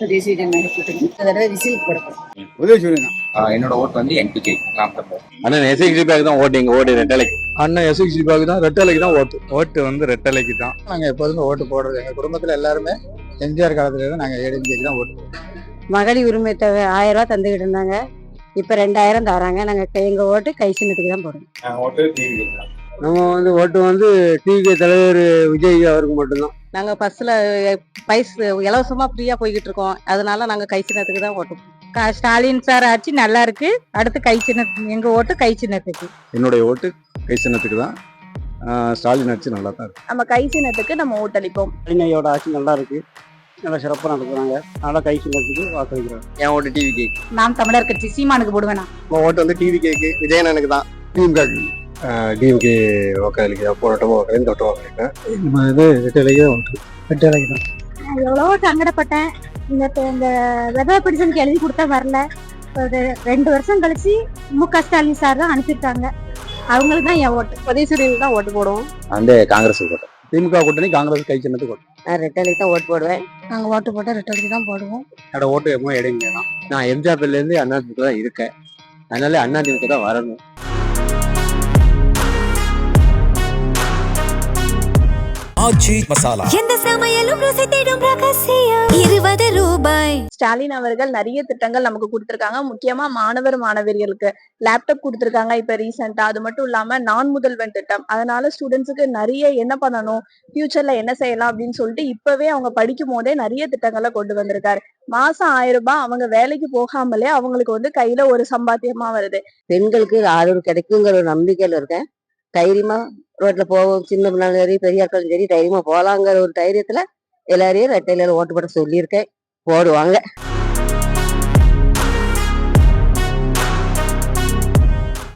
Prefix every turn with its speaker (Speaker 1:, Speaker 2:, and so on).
Speaker 1: தேசிய ஜனநாயக கூட்டணி அதோட விசில் போடணும்.
Speaker 2: உதயசூரியன்
Speaker 3: என்னோட ஓட்டு வந்து NPK
Speaker 4: அண்ணன் எஸ்எக்ஸி பேக் தான் ஓட்டிங்க ஓட்டு ரெட்டலைக்கு.
Speaker 2: அண்ணன் எஸ்எக்ஸி பேக் தான் ரெட்டலைக்கு தான்
Speaker 4: ஓட்டு வந்து ரெட்டலைக்கு தான்.
Speaker 2: நாங்க எப்போதுமே ஓட்டு போடுறது எங்க குடும்பத்துல எல்லாருமே எம்ஜிஆர் காலத்துல இருந்து நாங்க ஏடிஎம்கேக்கு தான் ஓட்டு போடுறோம்.
Speaker 1: மகளிர் உரிமை தொகை 1000 ரூபாய் தந்துகிட்டு இருந்தாங்க. இப்ப 2000 தராங்க. நாங்க எங்க ஓட்டு கை சின்னத்துக்கு தான் போடுறோம்.
Speaker 3: ஓட்டு டிவி தான்.
Speaker 2: நம்ம வந்து ஓட்டு வந்து டிவிகே தலைவர் விஜய் அவருக்கு மட்டும்தான்.
Speaker 1: நாங்க பஸ்ல பைஸ் இலவசமா ஃப்ரீயா போய்கிட்டு இருக்கோம். அதனால நாங்க கை சின்னத்துக்கு தான் ஓட்டு ஸ்டாலின் சார் ஆட்சி நல்லா இருக்கு. அடுத்து கை சின்ன எங்க ஓட்டு கை சின்னத்துக்கு.
Speaker 4: என்னுடைய ஓட்டு கை சின்னத்துக்கு தான். ஸ்டாலின் ஆட்சி நல்லா தான் இருக்கு.
Speaker 1: நம்ம கை சின்னத்துக்கு நம்ம ஓட்டளிப்போம்.
Speaker 2: ஸ்டாலினோட ஆட்சி நல்லா இருக்கு. நல்லா சிறப்பாக நடத்துறாங்க. நல்லா கை சின்னத்துக்கு வாக்களிக்கிறாங்க.
Speaker 4: என் ஓட்டு டிவிகே.
Speaker 1: நாம் தமிழர் கட்சி சீமானுக்கு போடுவேனா.
Speaker 4: ஓட்டு வந்து டிவிகேக்கு விஜயனனுக்கு தான். டிஎம்கே வாக்களிக்க போராட்டமாக வாக்களிக்க தொட்ட வாக்களிக்கிறேன்.
Speaker 2: இது ரெட்டலைக்கு ஓட்டு ரெட்டலைக்கு தான்.
Speaker 5: எவ்வளவோ சங்கடப்பட்டேன். இந்த விதவை பென்ஷனுக்கு எழுதி கொடுத்தா வரல. ஒரு 2 வருஷம் கழிச்சு MK ஸ்டாலின் சார் தான் அனுப்பியிருக்காங்க. அவங்களுக்கு தான் என் ஓட்டு.
Speaker 1: உதயசூரியன் தான் ஓட்டு போடுவோம்.
Speaker 4: அந்த காங்கிரஸ் ஓட்டு.
Speaker 2: திமுக கூட்டணி காங்கிரஸ் கை சின்னத்துக்கு ஓட்டு.
Speaker 1: நான் ரெட்டலைக்கு தான் ஓட்டு போடுவேன்.
Speaker 5: நாங்க ஓட்டு போட்டா ரெட்டலுக்கு தான் போடுவோம்.
Speaker 2: என்னோட ஓட்டு எப்பவும் இடைங்க தான்.
Speaker 4: நான் எம்ஜிஆர்ல இருந்து அதிமுக தான் இருக்கேன். அதனால அதிமுக தான் வரணும்.
Speaker 6: ஆச்சி மசாலா
Speaker 5: எந்த சமையலும் ருசி தேடும் ரகசியம் 20 ரூபாய்.
Speaker 7: ஸ்டாலின் அவர்கள் நிறைய திட்டங்கள் நமக்கு கொடுத்திருக்காங்க. முக்கியமா மாணவியர்களுக்கு லேப்டாப் கொடுத்திருக்காங்க இப்ப ரீசெண்டா. அது மட்டும் இல்லாம நான் முதல்வன் திட்டம். அதனால ஸ்டூடெண்ட்ஸுக்கு நிறைய என்ன பண்ணணும், ஃபியூச்சர்ல என்ன செய்யலாம் அப்படின்னு சொல்லிட்டு இப்பவே அவங்க படிக்கும் போதே நிறைய திட்டங்களை கொண்டு வந்திருக்காரு. மாசம் 1000 ரூபாய் அவங்க வேலைக்கு போகாமலே அவங்களுக்கு வந்து கையில ஒரு சம்பாத்தியமா வருது.
Speaker 1: பெண்களுக்கு ஆதரவு கிடைக்குங்கிற ஒரு நம்பிக்கையில இருக்கேன். தைரியமா ரோட்ல போவோம். சின்ன பிள்ளைங்களும் சரி பெரிய ஆட்களும் சரி தைரியமா போலாங்கிற ஒரு தைரியத்துல எல்லாரையும் ரெட்டையில ஓட்டு போட சொல்லியிருக்கேன். போடுவாங்க.